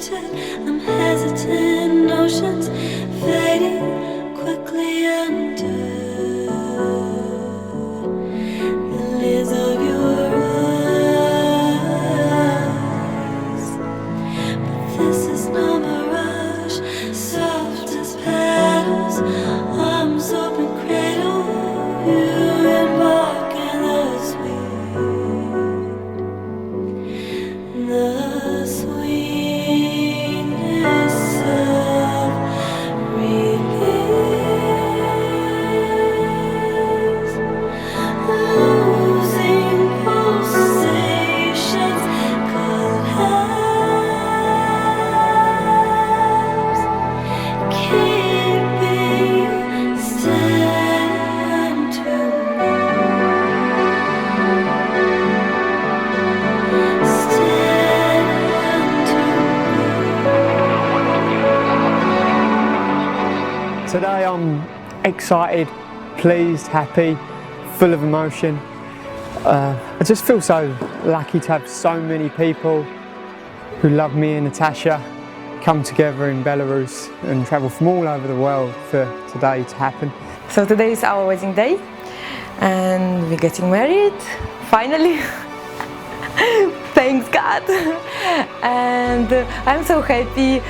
expected. I'm hesitant, notions fading quickly under the lids of your eyes. But this is no mirage, soft as petals, arms open cradle, you embark in the sweetness of release, losing pulsations, collapse, keeping you stand to me. Today I'm excited, pleased, happy, full of emotion. I just feel so lucky to have so many people who love me and Natasha come together in Belarus and travel from all over the world for today to happen. So today is our wedding day and we're getting married, finally. Thanks God. And I'm so happy,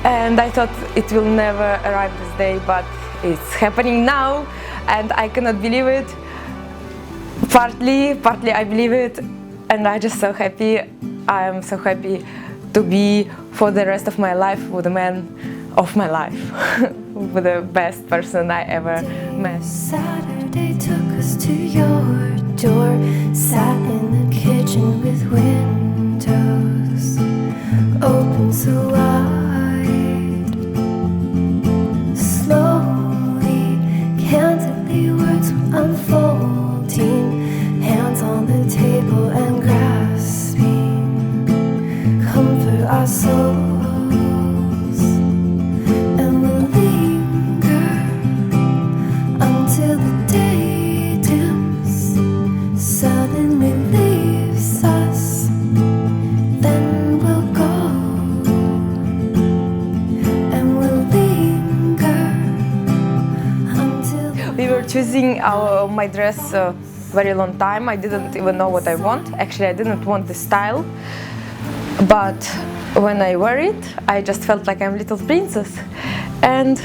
and I thought it will never arrive this day, but it's happening now and I cannot believe it. Partly I believe it, and I'm just so happy. I am so happy to be for the rest of my life with the man of my life, with the best person I ever met. Saturday took us to your door, sat in the kitchen with windows open so wide. Slowly, candidly, words were unfolding, hands on the table and grasping comfort our souls, and we'll linger until the day dims, suddenly leaves us, then we'll go, and we'll linger until We were choosing my dress very long time. I didn't even know what I want. Actually, I didn't want this style, but when I wear it, I just felt like I'm a little princess, and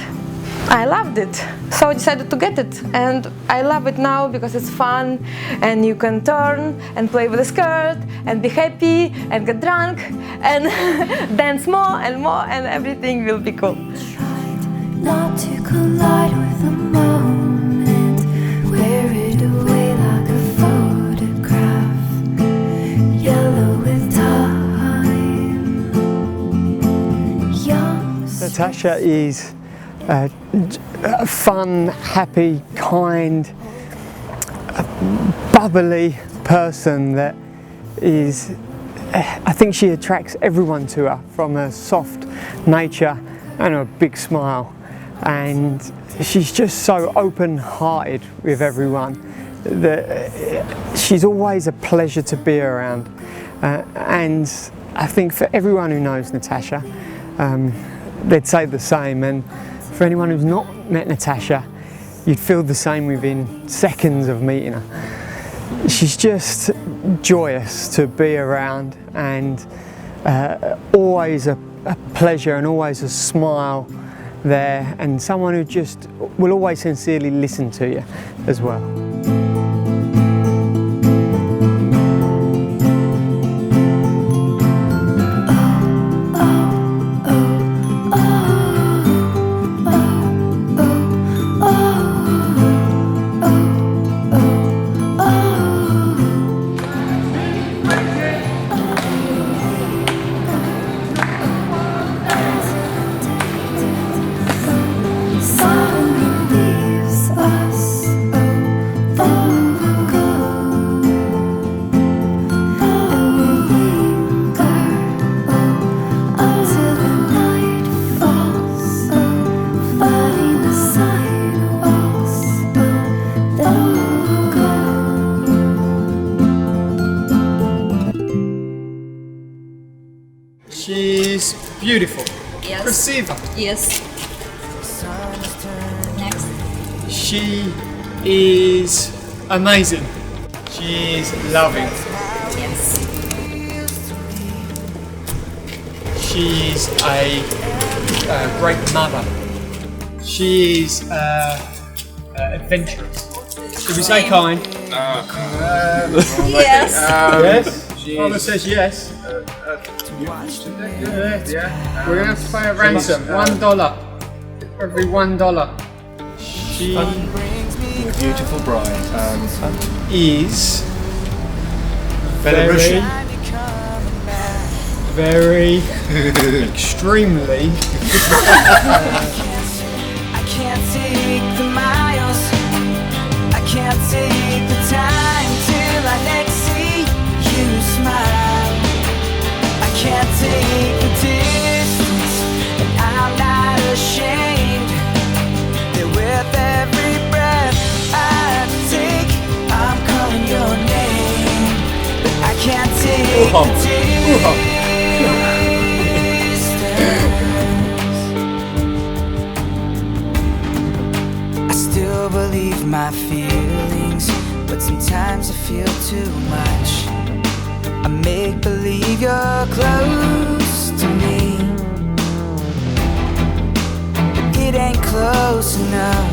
I loved it. So I decided to get it, and I love it now because it's fun, and you can turn and play with the skirt and be happy and get drunk and dance more, and everything will be cool. tried not to collide with the moment, wear it away like a photograph, yellow with time. Young Natasha is a fun, happy, kind, bubbly person that is, I think she attracts everyone to her from her soft nature and her big smile, and she's just so open-hearted with everyone that she's always a pleasure to be around, and I think for everyone who knows Natasha, they'd say the same, and for anyone who's not met Natasha, you'd feel the same within seconds of meeting her. She's just joyous to be around, and always a pleasure and always a smile there, and someone who just will always sincerely listen to you as well. suddenly leaves us is beautiful. Yes. Красиво. Yes. Next. She is amazing. She is loving. Yes. She is a great mother. She is adventurous. Did we say kind? Yes. Yes. Father says yes. Yeah. We're going to have to pay a ransom. $1 for every $1. She Beautiful bride. is Belarusian. very extremely I can't take the miles, I can't take the time till I next see you smile. I can't take the distance, and I'm not ashamed that with every breath I take, I'm calling your name. But I can't take the distance. I still believe my feelings, but sometimes I feel too much. I make believe you're close to me, but it ain't close enough.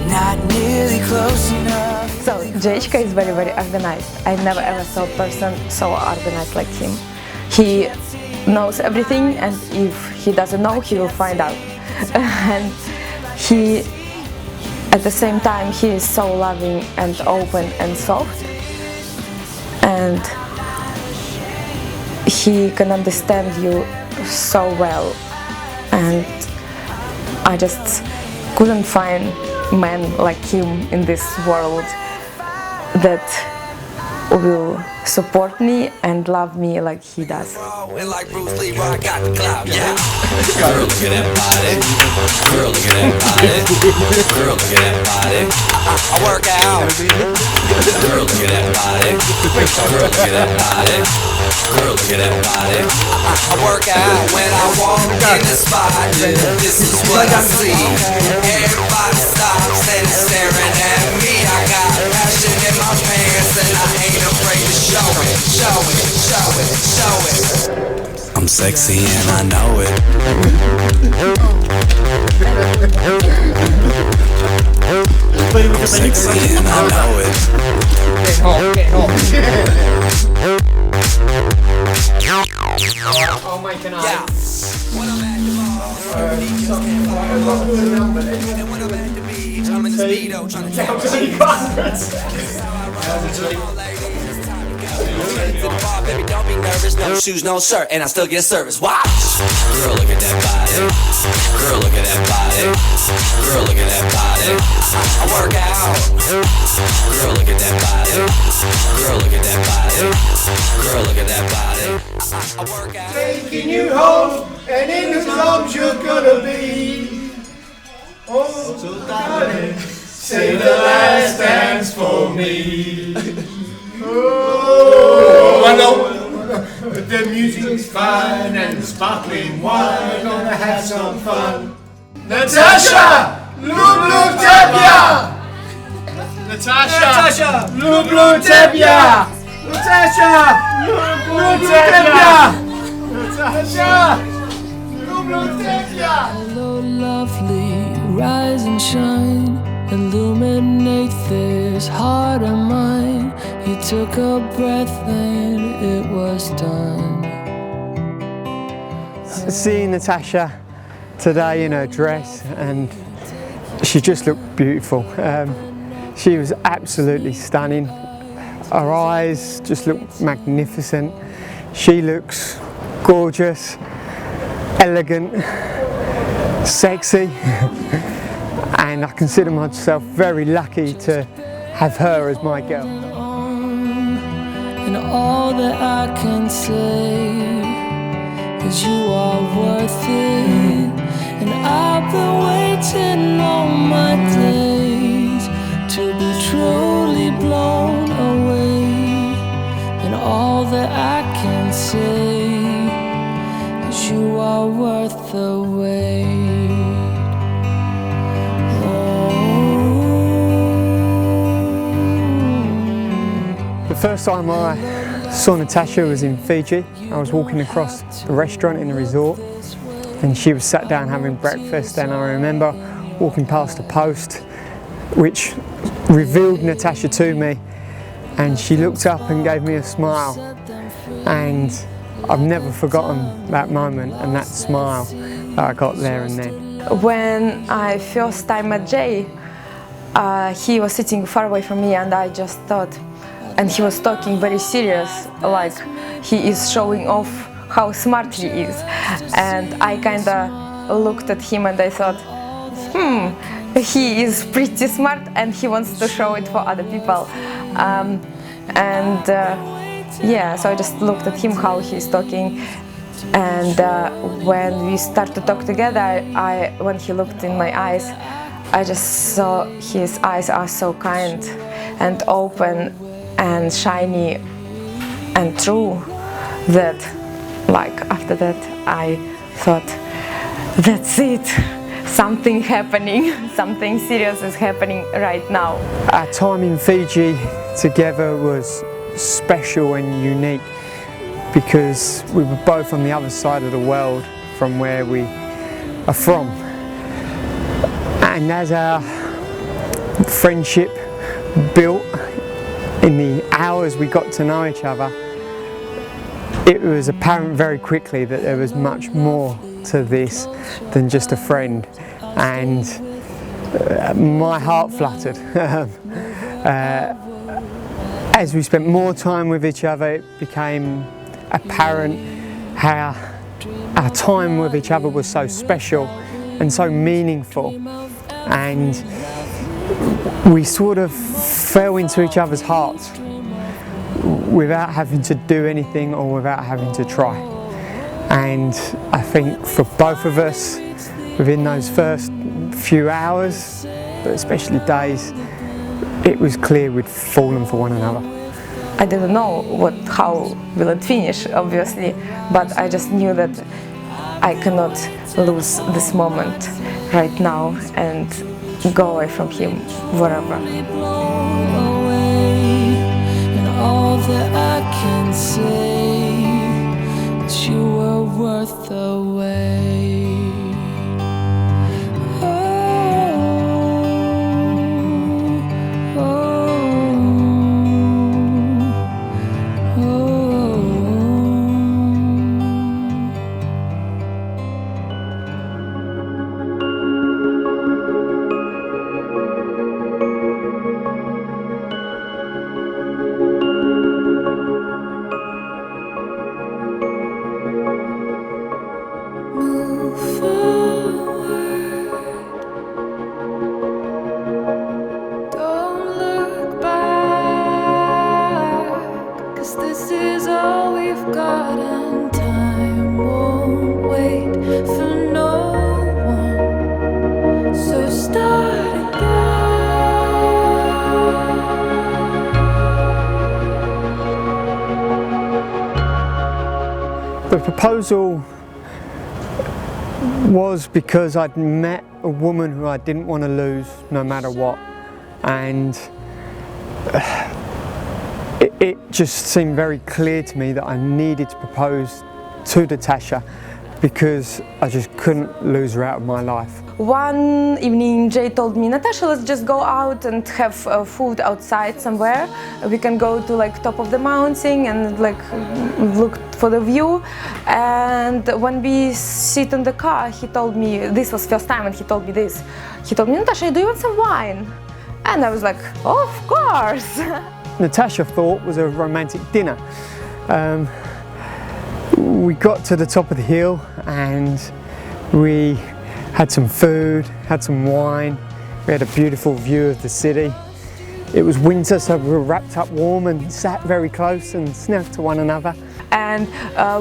Not nearly close enough. So Jessica is very, very organized. I never ever saw a person so organized like him. He knows everything, and if he doesn't know, he will find out. And he, at the same time, he is so loving and open and soft, and he can understand you so well. And I just couldn't find man like him in this world that will support me and love me like he does. And like Bruce Lee, I got the clout, yeah. Girl, look at that body. Girl, look at that body. Girl, look at that body. I work out. Girl, look at that body. Girl, look at that body. Girl, look at that body. I work out when I walk in the spot. This is what I see. Everybody stops and is staring at me. I got passion in my pants and I ain't afraid to show it, show it, show it, show it. I'm sexy and I know it. I'm sexy and I know it. I'll make an Yeah. When I'm at the bar, and when I'm at the beach, I'm in the speedo trying to baby, don't be nervous, no shoes, no shirt, and I still get service. Watch! Girl, look at that body. Girl, look at that body. Girl, look at that body. I work out. Girl, look at that body. Girl, look at that body. Girl, look at that body. I work out. taking you home, and in whose arms you're gonna be. Oh, so darling, say the last dance for me. Oh, I know. The music's fine and the sparkling wine. Gonna have some fun. Natasha! Lublu Tebia! Natasha! Lublu Tebia! Natasha! Lublu Tebia! Natasha! Lublu Tebia! Hello, lovely, rise and shine, illuminate this heart of mine. You took a breath and it was done. Seeing Natasha today in her dress, and she just looked beautiful. She was absolutely stunning. Her eyes just look magnificent. She looks gorgeous, elegant, sexy, and I consider myself very lucky to have her as my girl. And all that I can say is you are worth it. And I've been waiting all my days to be truly blown away. And all that I can say worth the wait. The first time I saw Natasha was in Fiji. I was walking across the restaurant in the resort and she was sat down having breakfast, and I remember walking past a post which revealed Natasha to me, and she looked up and gave me a smile, and I've never forgotten that moment and that smile that I got there and then. When I first time met Jay, he was sitting far away from me, and I just thought, and he was talking very serious, like he is showing off how smart he is. And I kinda looked at him and I thought, he is pretty smart and he wants to show it for other people. Yeah, so I just looked at him, how he's talking. And when we started to talk together, when he looked in my eyes, I just saw his eyes are so kind and open and shiny and true, that like after that I thought, that's it, something happening, something serious is happening right now. Our time in Fiji together was special and unique because we were both on the other side of the world from where we are from. And as our friendship built in the hours we got to know each other, it was apparent very quickly that there was much more to this than just a friend, and my heart fluttered. As we spent more time with each other, it became apparent how our time with each other was so special and so meaningful, and we sort of fell into each other's hearts without having to do anything or without having to try. And I think for both of us, within those first few hours, but especially days, it was clear we'd fallen for one another. I didn't know how will it finish, obviously, but I just knew that I cannot lose this moment right now and go away from him forever. All that I can say is you were worth the wait. The proposal was because I'd met a woman who I didn't want to lose no matter what, and it just seemed very clear to me that I needed to propose to Natasha because I just couldn't lose her out of my life. One evening Jay told me, Natasha, let's just go out and have food outside somewhere. We can go to like top of the mountain and like look for the view. And when we sit in the car, he told me, this was first time and he told me this. He told me, Natasha, do you want some wine? And I was like, oh, of course. Natasha thought it was a romantic dinner. We got to the top of the hill and we had some food, had some wine, we had a beautiful view of the city. It was winter, so we were wrapped up warm and sat very close and snugged to one another. And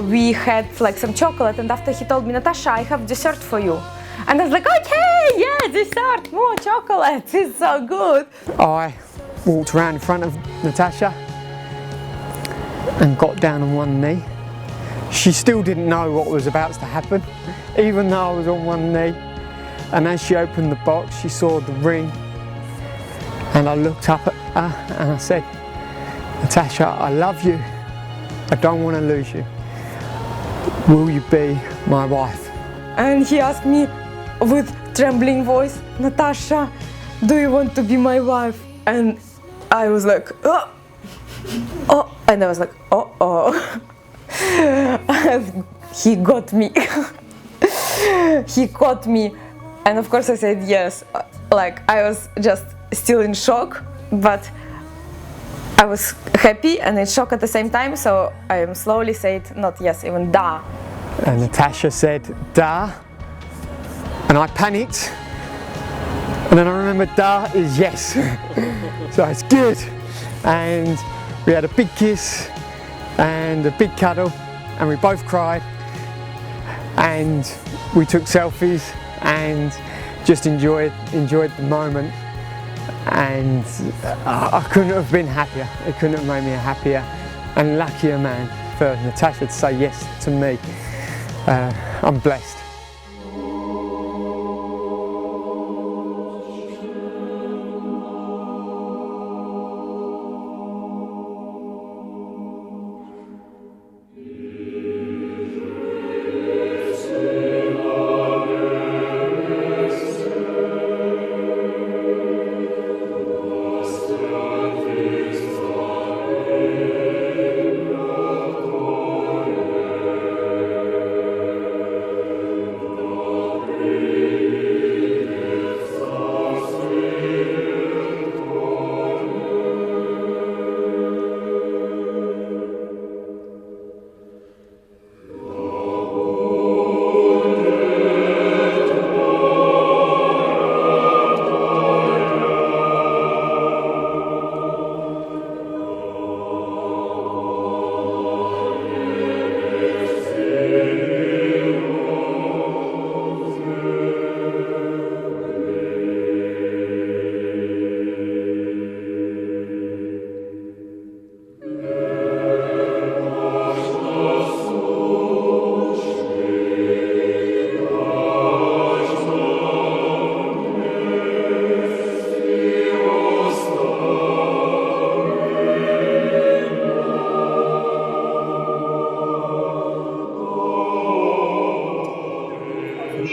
we had like some chocolate, and after he told me, Natasha, I have dessert for you. And I was like, okay, yeah, dessert, more chocolate, it's so good. I walked around in front of Natasha and got down on one knee She still didn't know what was about to happen, even though I was on one knee. And as she opened the box, she saw the ring. And I looked up at her and I said, Natasha, I love you. I don't want to lose you. Will you be my wife? And he asked me with trembling voice, Natasha, do you want to be my wife? And I was like, oh, oh, and I was like, oh. He got me. He caught me, and of course I said yes. Like I was just still in shock, but I was happy and in shock at the same time. So I slowly said not yes, even da. And Natasha said da, and I panicked. And then I remembered da is yes. So it's good. And we had a big kiss and a big cuddle, and we both cried, and we took selfies and just enjoyed the moment. And I couldn't have been happier. It couldn't have made me a happier and luckier man for Natasha to say yes to me. I'm blessed.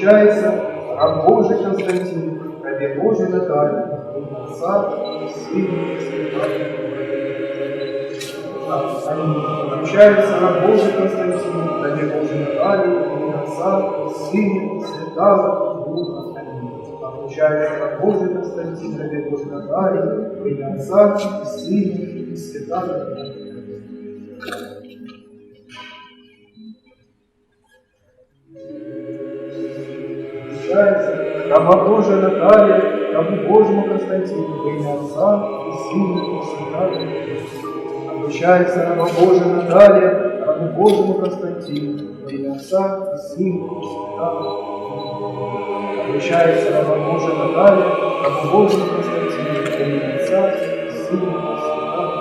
Обращается раб Божий Константин, рабе Божий Наталья, Отца и Сына и Святого Духа. Обращается раб Божий Константин, рабе Божий Наталья, Отца и Сына и Святого Духа. Обращается раб Божий Константин, рабе Божий Наталья, Отца и Сына и Святого Духа. Раба Божия Наталья, рабу Божьему Константину, во имя Отца и Сына и Святого Духа. Обращается раба Божия Наталья, рабу Божьему Константину, во имя Отца и Сына и Святого Духа. Обращается раба Божия Наталья, рабу Божьему Константину, во имя Отца и Сына и Святого Духа.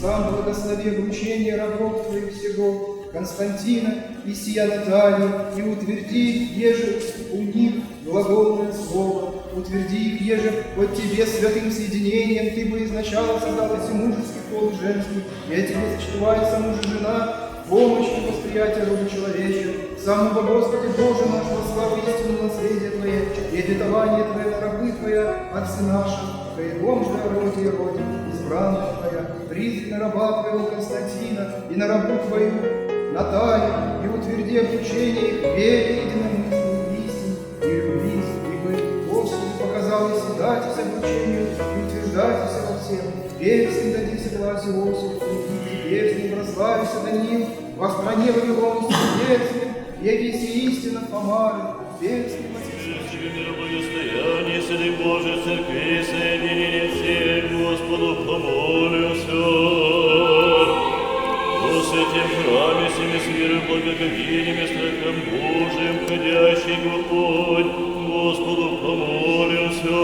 Сам благослови обручение рабов твоих всего, Константина и сия Наталью, и утверди, еже у них глаголное слово, утверди их, еже от тебе святым соединением, ты бы изначально создал и мужеский пол и женский, и тебе сочетывается муж и жена, помощь и восприятие рода человечего, самого Господи Боже наш, во славу истину наследие Твое, и обетование Твое на рабы Твоя, отцы наши, Твоего же роде и роде, избранная Твоя, призвь на раба Твоего Константина и на рабу Твою Наталью, и утверди обучение их вере единомыслию истин, и любви, и восседайтесь обучению и утверждайтесь во всем. Перстень дадите глазе Иосиф, и перстень прославися на ним, во стране Вавилонской перстень, явись истина Фомары, перстень Благостояние Святой Божией Церкви, соединение всех, Господу помолимся. Во святем храме всеми с верой, благоговением и страхом Божиим, ходящий Господь, Господу помолимся.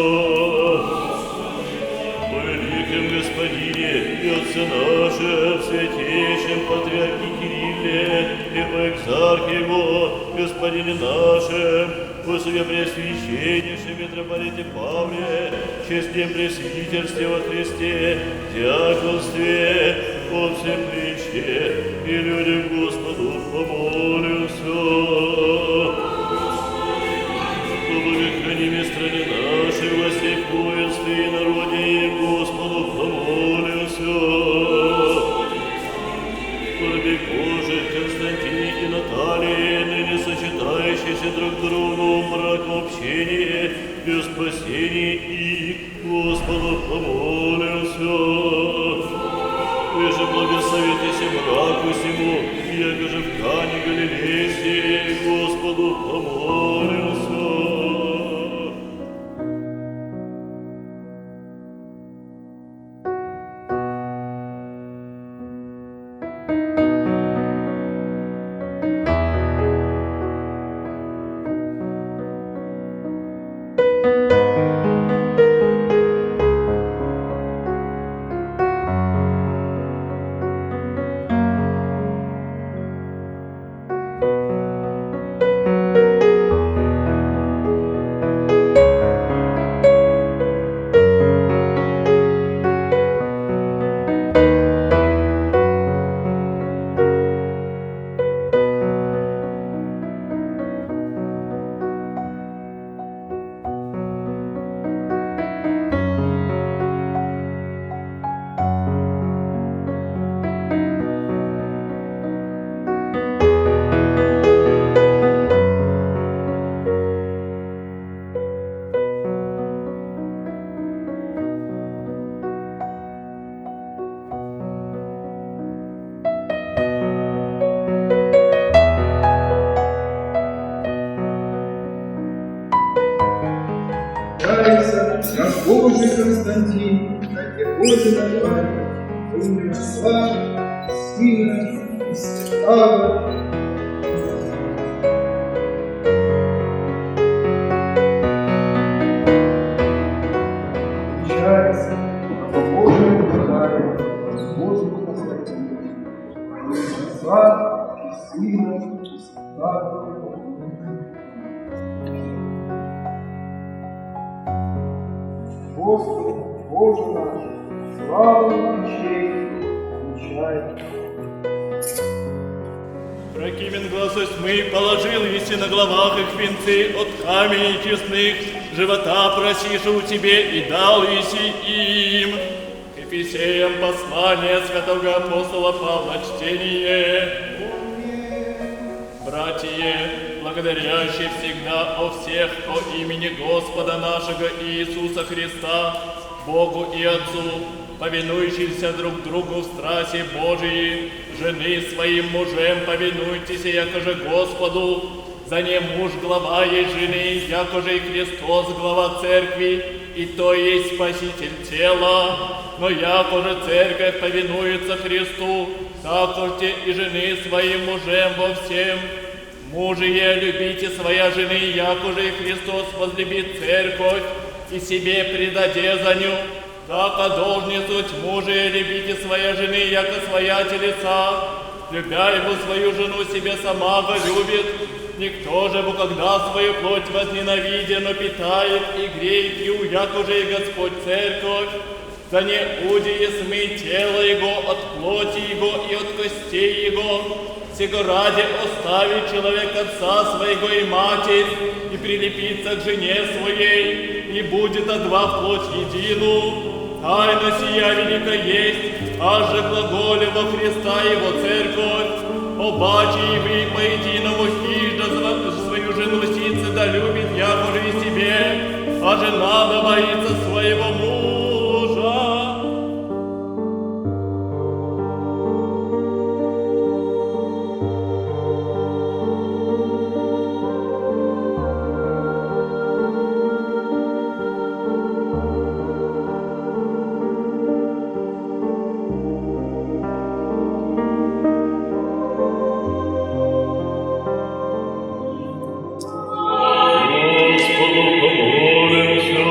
О великом Господине и Отце нашем, святейшем Патриархе Кирилле и о Экзархе Его, Господине нашем, о себе Преосвященнейшем митрополите Павле, честном пресвитерстве во Христе, диаконстве, о всем приче, и людям Господу помолимся. О благохранимой стране нашей, властей воинстве и народе, и Господу помолимся. Раби Божий, Константине и Наталье, ныне сочетающиеся друг другу в браком общении, без спасения их, Господу помолимся. Вы же благословитесь браку сему, яко же в Кане Галилейской, Господу помолимся. Наш Божий Константин, как и Божий Наталья, в имя Отца, и Сына, и Святаго. Включается Божий Наталья, Божий Константин, в имя Отца, и Сына, и Святаго. Господи, Боже наш, славу нам честь, отвечай. Прокимен гласость мы, положил еси на главах их венцы от камней честных, живота просишу у тебе и дал еси им. К Ефесеям послание святого апостола Павла чтение. Братья, благодарящие всегда о всех о имени Господа нашего Иисуса Христа, Богу и Отцу, повинующимся друг другу в страсти Божией, жены своим мужем повинуйтесь, якоже Господу, за не муж глава есть жены, якоже и Христос глава церкви, и то есть Спаситель тела, но якоже церковь повинуется Христу, также и жены своим мужем во всем. Мужья, любите своя жены, якоже и Христос возлюбит церковь, и себе предаде за ню. Так должны суть мужья, любите своя жены, яко своя телеса. Любя его свою жену себе сама любит. Никто же бы, когда свою плоть возненавидя, но питает и греет ее, якоже и Господь церковь. За не удие смы тело его от плоти его и от костей его. Сего ради оставит человек отца своего и матерь, и прилепится к жене своей, и будет от два в плоть едину. Тайна сия велика есть, аж же глаголе во Христа его церковь. Обаче и вы по единому хижда свою жену сице да любит, якоже и себе. а жена да боится своего мужа. Господу помолимся.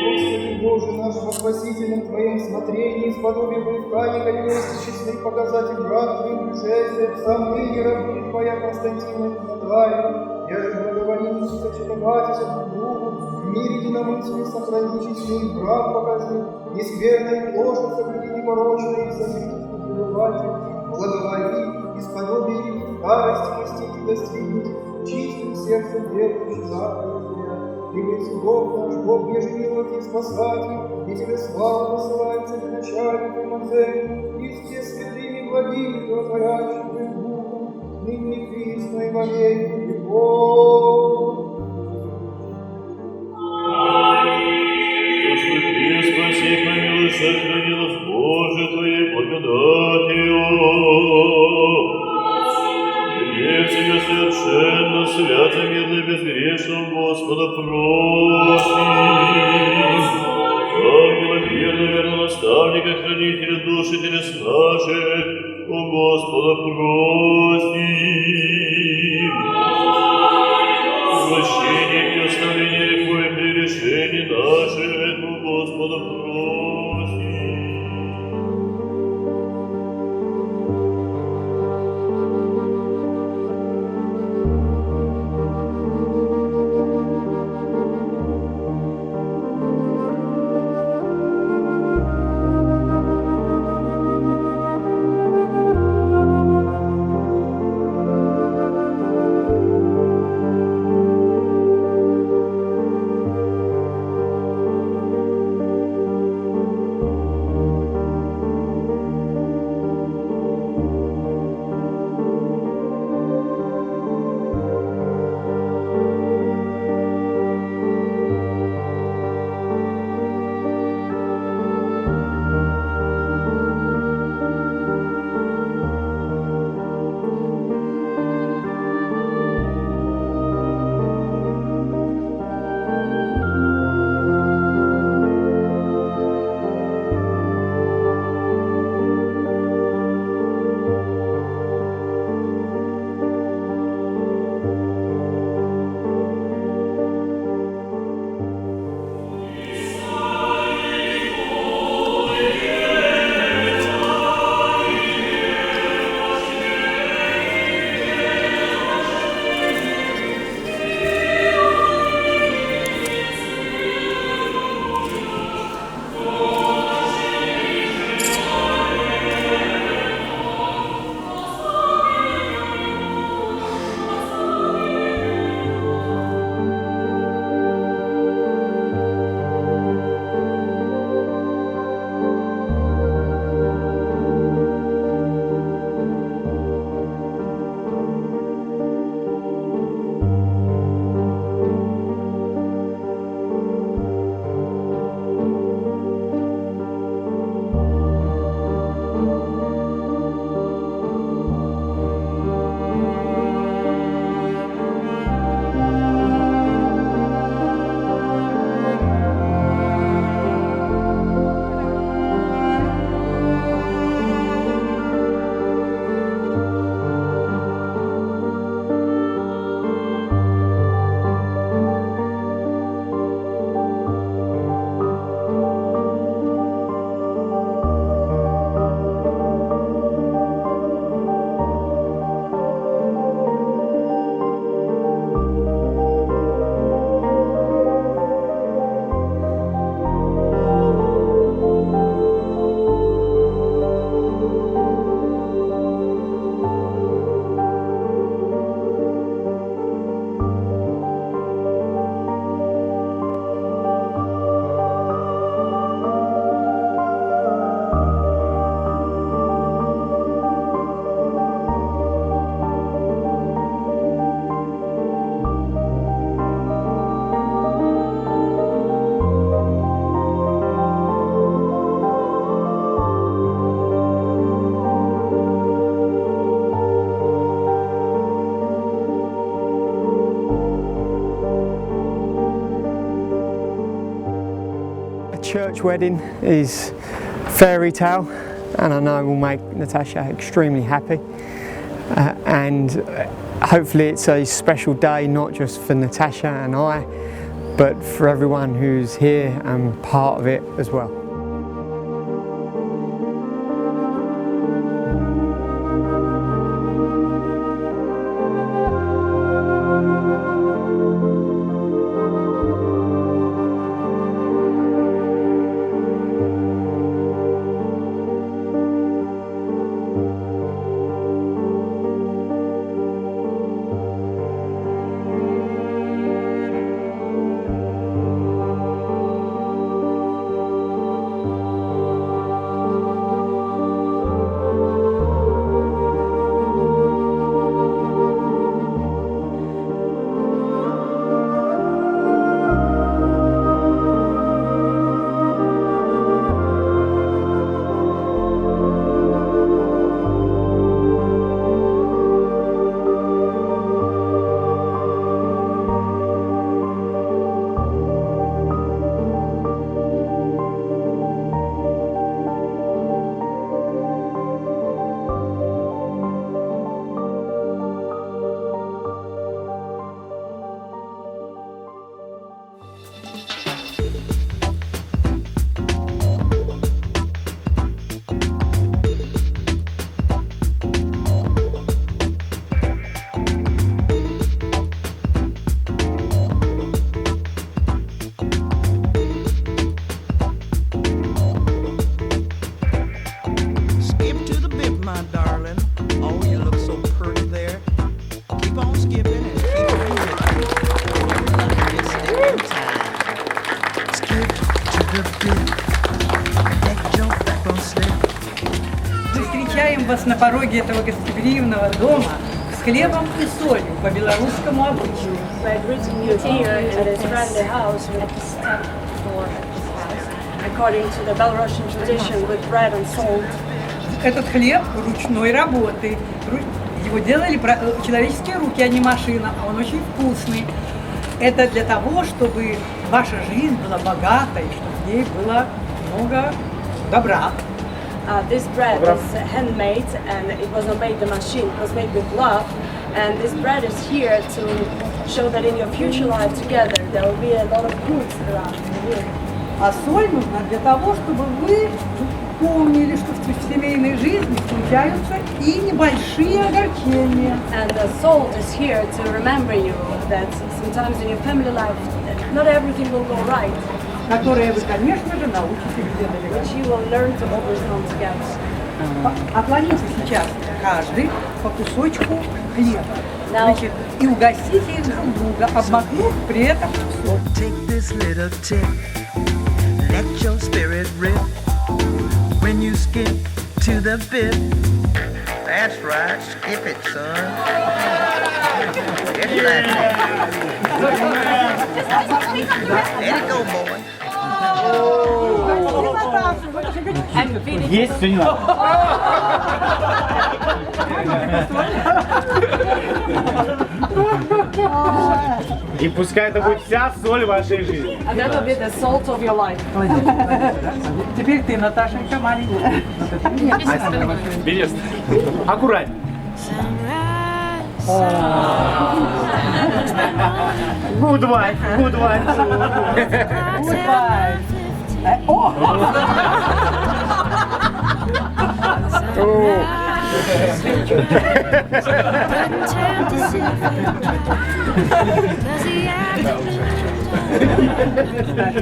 Господи Боже наш, во спасительном Твоем смотрении, сподобие привыкания, как вместе честны показать и брат Твоим пришествием, сам ныне рабы Твоя Константина и Наталью, я же благоволим сочетоваться друг другу, в мире единомыслие сохрани честный брак показы, нескверное и ложно соблюди непорочное и сожительство пребыватель, благоволи, исподобие старости и достигнуть, чистым сердцем верующий заповедь Твоя. И ведь Бог наш, Бог ежемилостный спасатель, и Тебе славу посылается в начальнику и модели, и все святыми благими животворящими Духом, ныне и присно и во веки веков. Господи, спаси, помилуй, сохрани нас, Боже, Твоей благодатью. Гнев Тебя совершенно, свято, мирно и безгрешно, Господа просим. Ангела мирно, верно, наставника, хранителя души телес наших, у Господа просим. Прощение и оставление грехов и прегрешений наших, у Господа просим. church wedding is fairy tale, and I know will make Natasha extremely happy. And hopefully it's a special day, not just for Natasha and I, but for everyone who's here and part of it as well. Встречаем вас на пороге этого гостеприимного дома с хлебом и солью по белорусскому обычаю. Этот хлеб ручной работы. Его делали человеческие руки, а не машина, а он очень вкусный. Это для того, чтобы ваша жизнь была богатой, чтобы в ней было много добра. This bread is handmade and it was not made the machine, it was made with love. And this bread is here to show that in your future life together there will be a lot of goods around you. А соль нужна для того, чтобы вы помнили, что в семейной жизни случаются и небольшие огорчения. And the salt is here to remember you that sometimes in your family life not everything will go right. Которые вы, конечно же, научитесь делать. Which you will learn to overcome together. Отложите сейчас каждый по кусочку хлеба. Значит, и угостите их друг друга, обмакнув при этом соль. Take this little tip, let your spirit rip. When you skip to the bit, that's right, skip it, son. Get like Let it go, boy. Есть все не надо. И пускай это будет вся соль вашей жизни. And that will be the salt of your life. Теперь ты, Наташенька, маленькая. Берешь. Аккуратнее. Good wife, good wife. Good wife. О!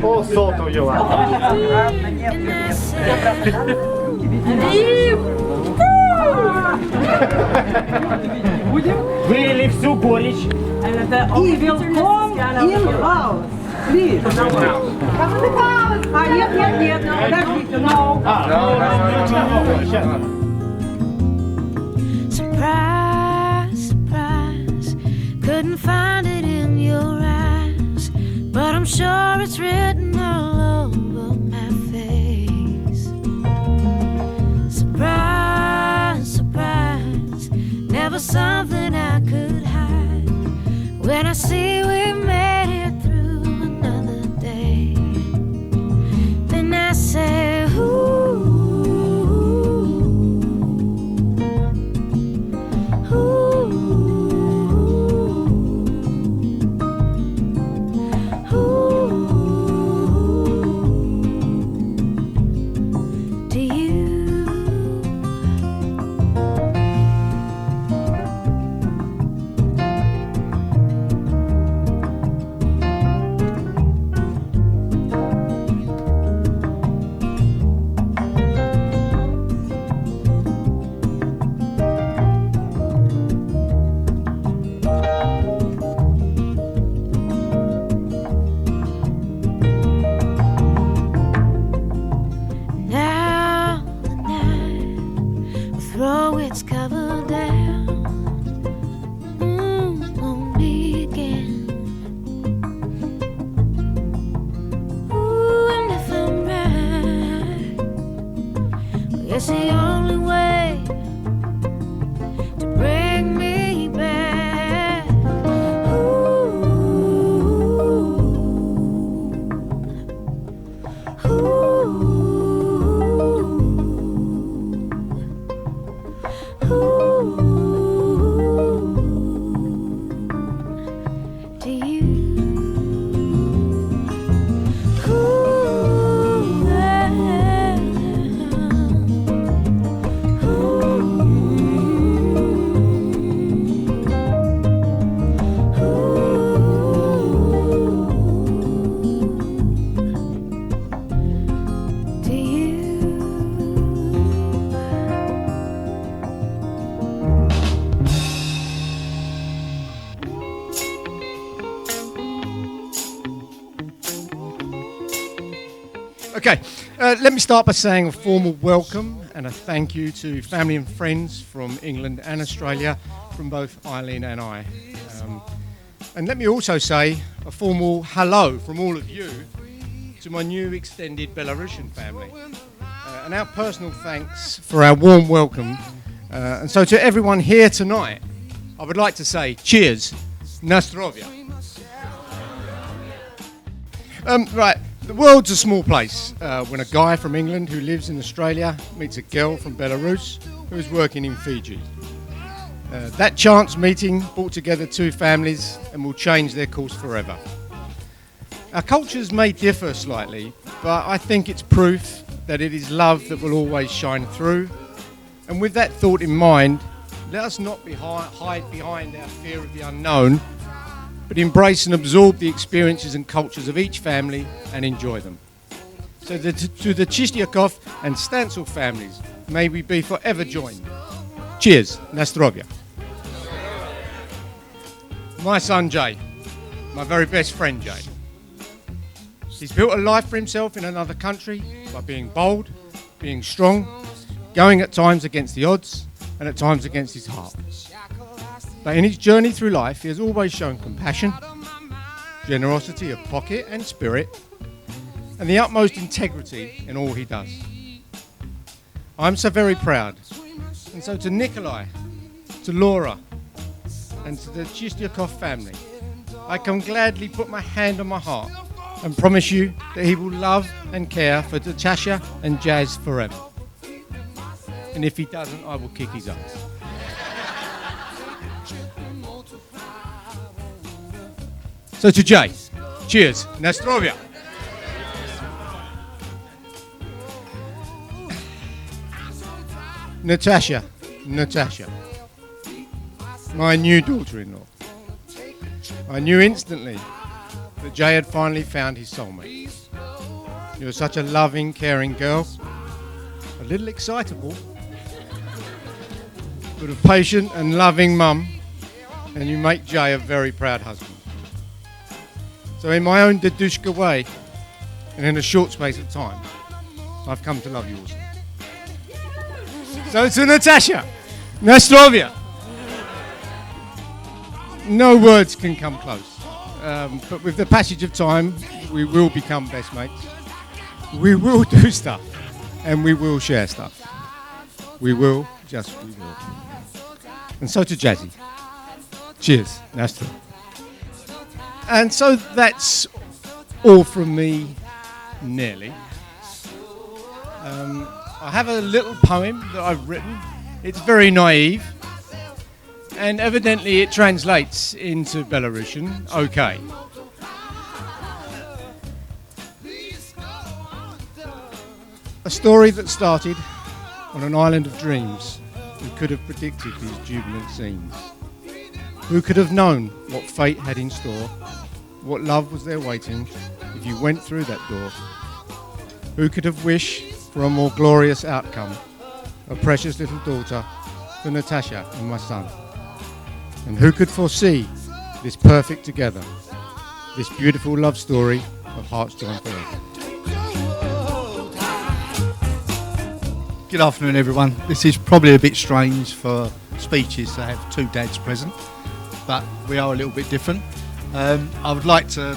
All salt of your life. Вылили всю горечь. И welcome in house. Please. Come in the house. А нет, подождите, no. Surprise, surprise, couldn't find it in your eyes, but I'm sure it's written all over my face. Surprise, surprise, never something I could hide. When I see we made it through another day, then to you. Ooh, yeah. To you. Okay, let me start by saying a formal welcome and a thank you to family and friends from England and Australia, from both Eileen and I. And let me also say a formal hello from all of you to my new extended Belarusian family. And our personal thanks for our warm welcome. And so to everyone here tonight, I would like to say cheers, na zdrowie. Right. The world's a small place when a guy from England who lives in Australia meets a girl from Belarus who's working in Fiji. That chance meeting brought together two families and will change their course forever. Our cultures may differ slightly, but I think it's proof that it is love that will always shine through. And with that thought in mind, let us not hide behind our fear of the unknown, but embrace and absorb the experiences and cultures of each family and enjoy them. So to the Chistyakov and Stancil families, may we be forever joined. Cheers, na zdrowie. My son Jay, my very best friend Jay. He's built a life for himself in another country by being bold, being strong, going at times against the odds and at times against his heart. But in his journey through life, he has always shown compassion, generosity of pocket and spirit, and the utmost integrity in all he does. I'm so very proud. And so to Nikolai, to Laura, and to the Chistyakov family, I can gladly put my hand on my heart and promise you that he will love and care for Natasha and Jazz forever. And if he doesn't, I will kick his ass. So to Jay, cheers, na zdrowie. Natasha, my new daughter-in-law. I knew instantly that Jay had finally found his soulmate. You're such a loving, caring girl, a little excitable, but a patient and loving mum, and you make Jay a very proud husband. So in my own Dadushka way, and in a short space of time, I've come to love you also. So to Natasha, na zdrowie. No words can come close, but with the passage of time, we will become best mates. We will do stuff, and we will share stuff. We will, just we will. And so to Jazzy, cheers, na zdrowie. And so that's all from me, nearly. I have a little poem that I've written. It's very naive, and evidently it translates into Belarusian okay. A story that started on an island of dreams. Who could have predicted these jubilant scenes? Who could have known what fate had in store? What love was there waiting if you went through that door? Who could have wished for a more glorious outcome? A precious little daughter for Natasha and my son. And who could foresee this perfect together? This beautiful love story of hearts joined forever. Good afternoon, everyone. This is probably a bit strange for speeches to have two dads present, but we are a little bit different. I would like to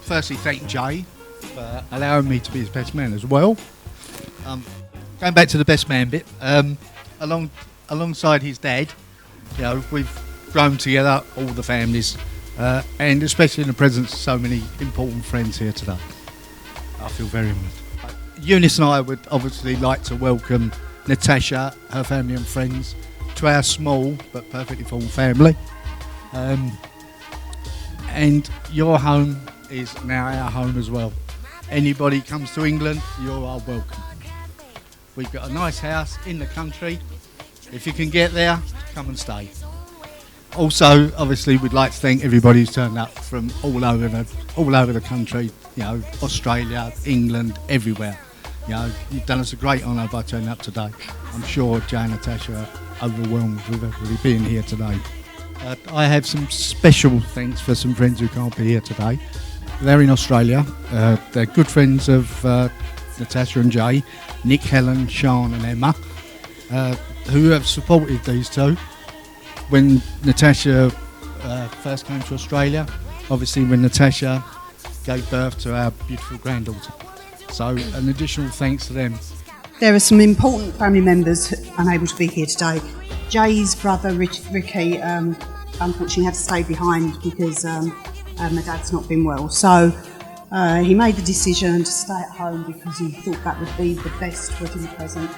firstly thank Jay for allowing me to be his best man as well. Going back to the best man bit, alongside his dad, you know, we've grown together, all the families, and especially in the presence of so many important friends here today. I feel very honoured. Eunice and I would obviously like to welcome Natasha, her family and friends, to our small but perfectly full family. and your home is now our home as well. Anybody comes to England, you are welcome. We've got a nice house in the country. If you can get there, come and stay. Also, obviously, we'd like to thank everybody who's turned up from all over the country. You know, Australia, England, everywhere. You know, you've done us a great honour by turning up today. I'm sure Jay and Natasha are overwhelmed with everybody being here today. I have some special thanks for some friends who can't be here today. They're in Australia. They're good friends of Natasha and Jay, Nick, Helen, Sean and Emma, who have supported these two. When Natasha first came to Australia, obviously when Natasha gave birth to our beautiful granddaughter. So an additional thanks to them. There are some important family members unable to be here today. Jay's brother Ricky unfortunately had to stay behind because my dad's not been well. So he made the decision to stay at home because he thought that would be the best wedding present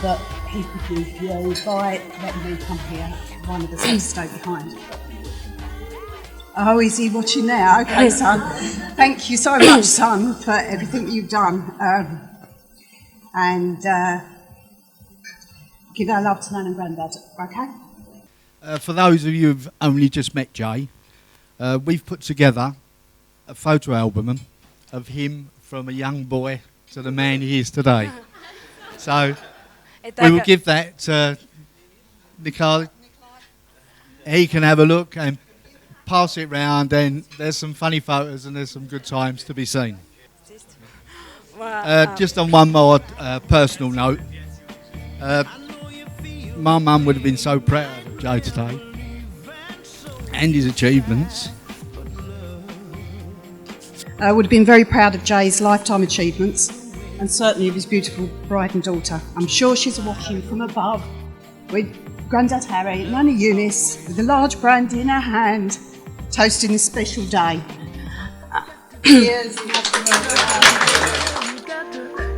that he could give you by letting me come here. One of us had to stay behind. Oh, is he watching now? Okay, son. Thank you so much, son, for everything you've done. And give our love to Nan and Grandad, okay? For those of you who've only just met Jay, we've put together a photo album of him from a young boy to the man he is today. So we will give that to Nicole. He can have a look and pass it round, and there's some funny photos and there's some good times to be seen. Just on one more personal note, my mum would have been so proud of Joe today and his achievements. I would have been very proud of Jay's lifetime achievements and certainly of his beautiful bride and daughter. I'm sure she's watching from above with Grandad Harry and Nana Eunice with a large brandy in her hand, toasting this special day. Cheers.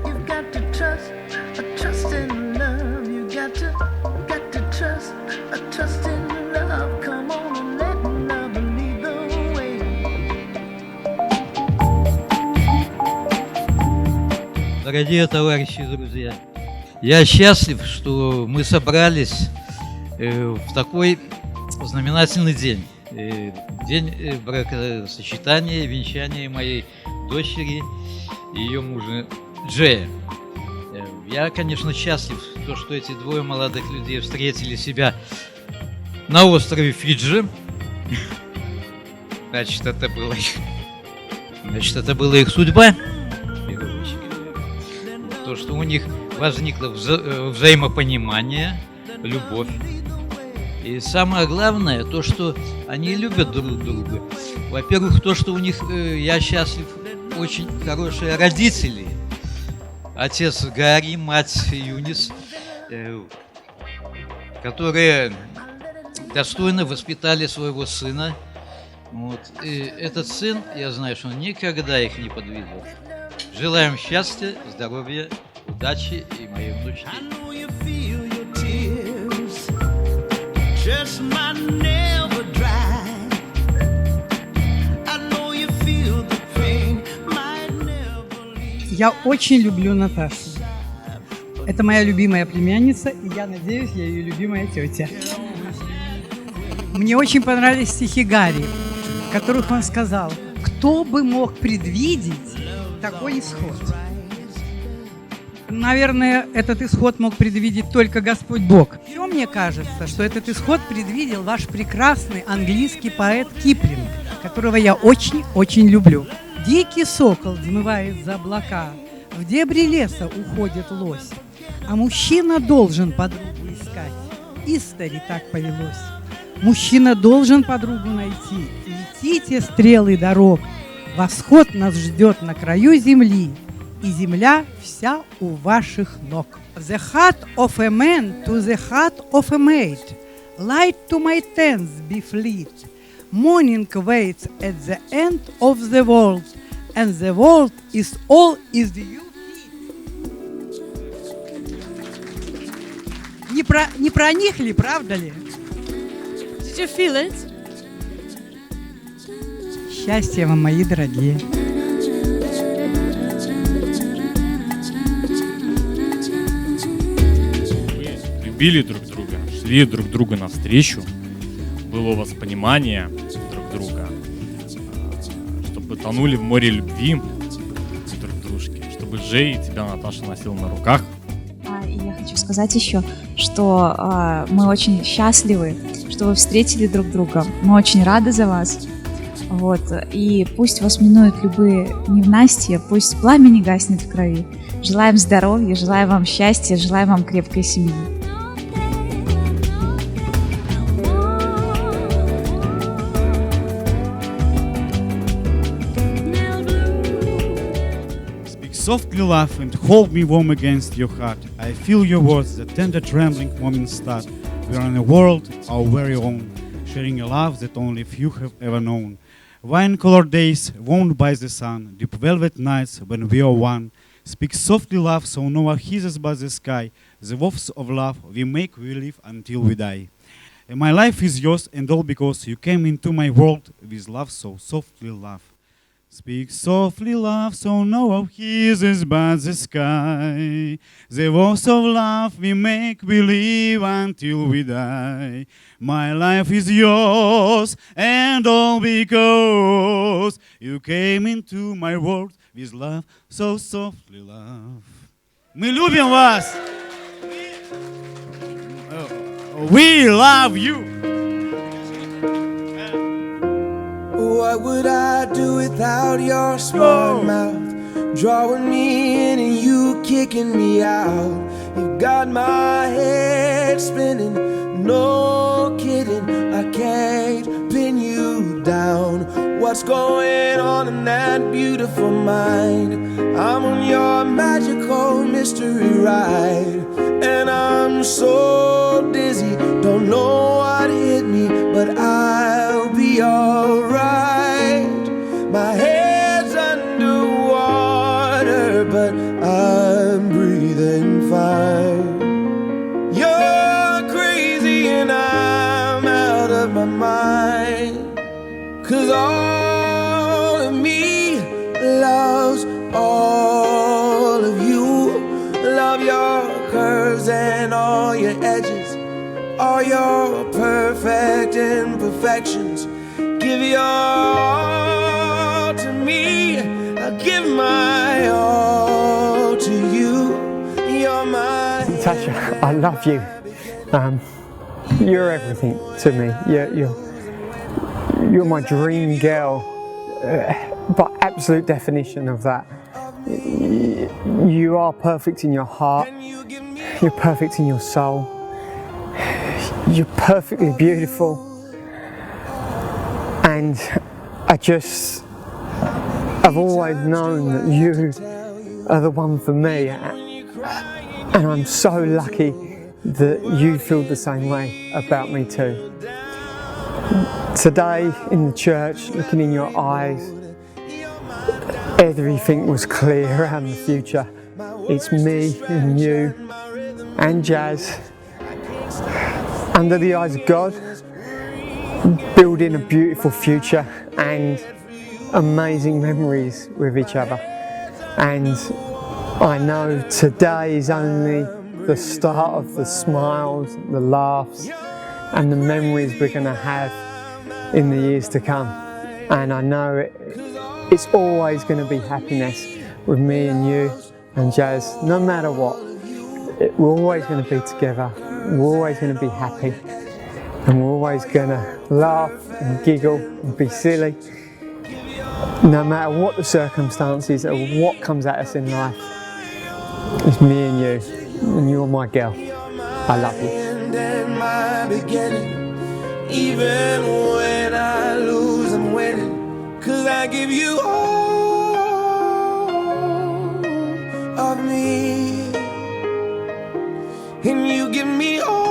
You've got to trust in love. You got to trust in love. Come on and let love lead the way. Дорогие товарищи и друзья, я счастлив, что мы собрались в такой знаменательный день. День бракосочетания, венчания моей дочери и ее мужа Джея. Я, конечно, счастлив, что эти двое молодых людей встретили себя на острове Фиджи. Значит, это была их судьба. То, что у них возникло взаимопонимание, любовь. И самое главное, то, что они любят друг друга. Во-первых, то, что у них, я счастлив, очень хорошие родители. Отец Гарри, мать Юнис, которые достойно воспитали своего сына. Вот. И этот сын, я знаю, что он никогда их не подведет. Желаем счастья, здоровья, удачи и моей внучке. Just might never dry. I know you feel the pain, might never leave. Я очень люблю Наташу. Это моя любимая племянница, и я надеюсь, я ее любимая тетя. Мне очень понравились стихи Гарри, в которых он сказал: кто бы мог предвидеть такой исход? Наверное, этот исход мог предвидеть только Господь Бог. Еще мне кажется, что этот исход предвидел ваш прекрасный английский поэт Киплинг, которого я очень-очень люблю. Дикий сокол взмывает за облака, в дебри леса уходит лось, а мужчина должен подругу искать. Истори так повелось. Мужчина должен подругу найти. Летите, стрелы дорог, восход нас ждет на краю земли, и земля вся у ваших ног. The heart of a man to the heart of a maid, light to my tents be fleet. Morning waits at the end of the world, and the world is all is you. Не проникли, правда ли? Did you feel it? Счастья вам, мои дорогие. Вы любили друг друга, шли друг другу навстречу, было у вас понимание друг друга, чтобы тонули в море любви друг дружки, чтобы Джей тебя, Наташа, носил на руках. И я хочу сказать еще, что мы очень счастливы, что вы встретили друг друга. Мы очень рады за вас. Вот. И пусть вас минуют любые ненастья, пусть пламя не гаснет в крови. Желаем здоровья, желаем вам счастья, желаем вам крепкой семьи. Softly laugh and hold me warm against your heart. I feel your words, the tender trembling moments start. We are in a world our very own, sharing a love that only few have ever known. Wine-colored days warmed by the sun, deep velvet nights when we are one. Speak softly, love, so no one hears us but the sky. The vows of love we make, we live until we die. And my life is yours, and all because you came into my world with love, so softly, love. Speak softly, love, so no one hears us but the sky. The vows of love we make, we live until we die. My life is yours, and all because you came into my world with love, so softly, love. Мы любим вас! We love you! What would I do without your smart mouth? Drawing me in and you kicking me out. You got my head spinning, no kidding. I can't pin you down. What's going on in that beautiful mind? I'm on your magical mystery ride, and I'm so dizzy, don't know what hit me, but I'll be alright. My head's underwater, but I'm breathing fine. You're crazy and I'm out of my mind, 'cause all of me loves all of you. Love your curves and all your edges, all your perfect imperfections. Give your all to me, I'll give my all to you. You're my Natasha, I love you. You're everything to me. You're my dream girl, by absolute definition of that. You are perfect in your heart. You're perfect in your soul. You're perfectly beautiful. And I've always known that you are the one for me, and I'm so lucky that you feel the same way about me too. Today in the church, looking in your eyes, everything was clear around the future. It's me and you and Jazz, under the eyes of God, building a beautiful future and amazing memories with each other. And I know today is only the start of the smiles, the laughs and the memories we're going to have in the years to come. And I know it's always going to be happiness with me and you and Jazz, no matter what. We're always going to be together, we're always going to be happy, and we're always going to laugh and giggle and be silly, no matter what the circumstances or what comes at us in life. It's me and you, and you're my girl. I love you. and my beginning. Even when I lose, I'm winning, 'cause I give you all of me, and you give me all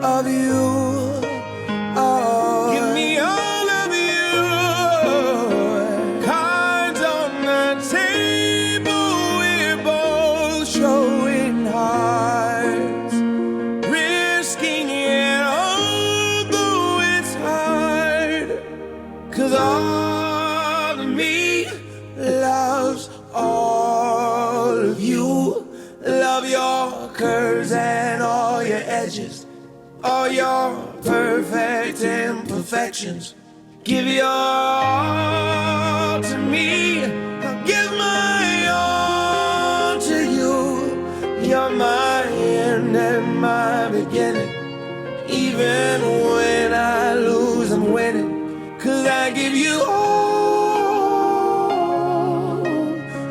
of you. Oh, give me all of you. Cards on the table, we're both showing hearts, risking it all, though it's hard. perfect imperfections. Give your all to me, I'll give my all to you. You're my end and my beginning. Even when I lose, I'm winning. 'Cause I give you all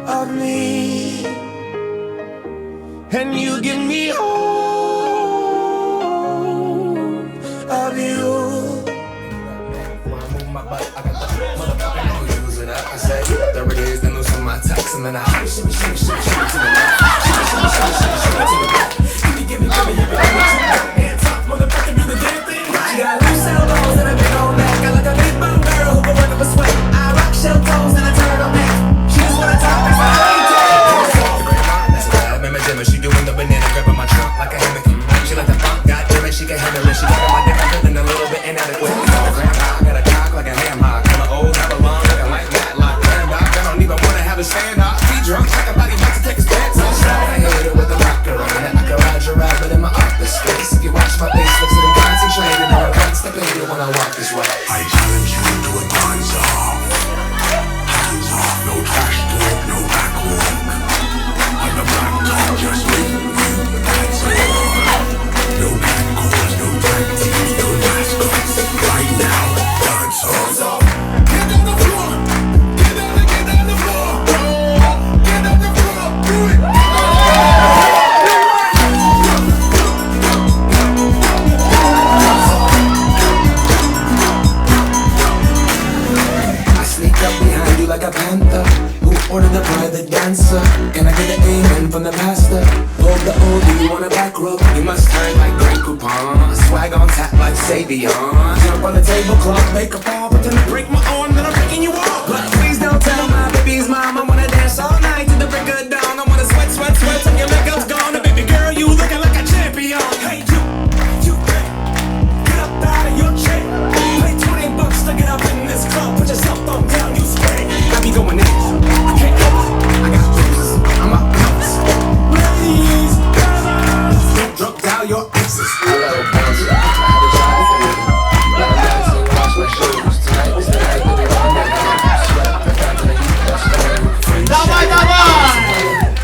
of me, and you give me all of you. I say, there it is, then lose my text, and then I shimmy to the left. Give me, hands up, motherfucker, do the damn thing. She got loose cell toes and a big old neck. I like a big bone girl who can work up a sweat. I rock shell toes and a turtleneck. She just wanna talk and say, that's bad, remember Jimmy, she doing the banana, grabbing my trunk like a hammock. She like the funk, goddamn it, she can handle it. She got my dick, I'm feeling a little bit inadequate. I got a cock like a ham hock. I'm an old, have a long, looking like that, like Landok. I don't even wanna have a stand up. Be drunk, like a body about to take his pants off. I hate it with a rocker on it. I can ride your ride, but in my office space. If you watch my face, looks like I'm concentrated. Or I can't step in here when I walk this way. I challenge you to a dance off. Hands off, no trash talk, no back walk. On the black top, just me. Dance off. No cat calls, no tag teams, no mascots. Right now, dance off. Get on the floor. Get on the floor. Get on the floor. Do it. Like a panther who ordered the private dancer. Can I get an amen from the pastor? Hold the O, do you want a back rub? You must turn like Grand Coupon. Swag on tap like Savion. Jump on the tablecloth, make a fall, pretend to break my arm, then I'm breaking you off. But please don't tell my baby's mom I wanna dance all night to the break of dawn. I wanna sweat till your makeup's gone. And baby girl, you looking like a champion. Hey you, get up out of your chair. Pay $20 to get up in this club. Put your cell phone down, you spray. I be going in, I can't help it. I got bruises, I'm up close. Ladies, don't drop down your exes. Hello, bouncer, I will try for you. Let me dance and wash my shoes. Tonight is the night that we're on that night. Sweat, the fact that you touch the room. Давай!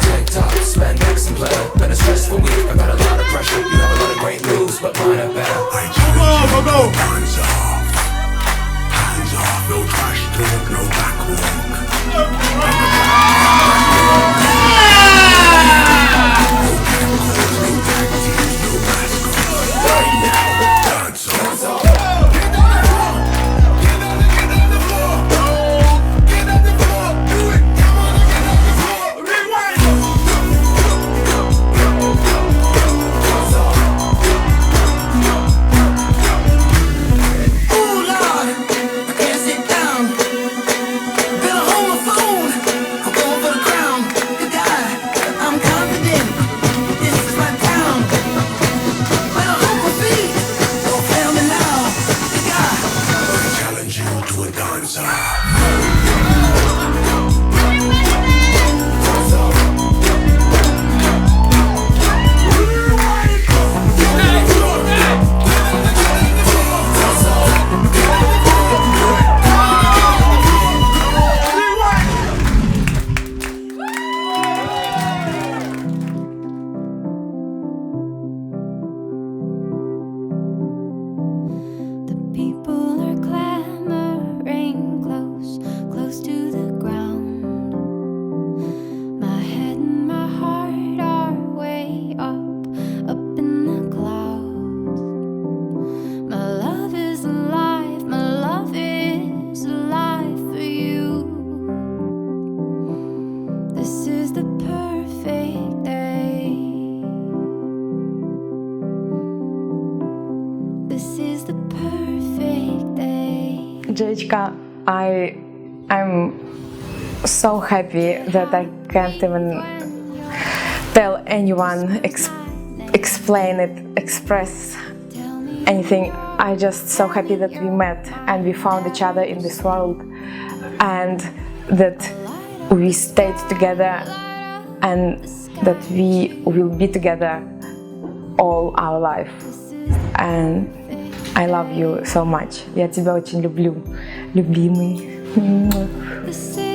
TikTok, spandex and play. Been a stressful week, I've got a lot of pressure. You have a lot of great moves, but mine are better. Go! Hands off, no trash talk, no back walk. Right now, dance off. Jessica, I'm so happy that I can't even tell anyone, explain it, express anything. I'm just so happy that we met and we found each other in this world, and that we stayed together, and that we will be together all our life. And I love you so much. Я тебя очень люблю, любимый. The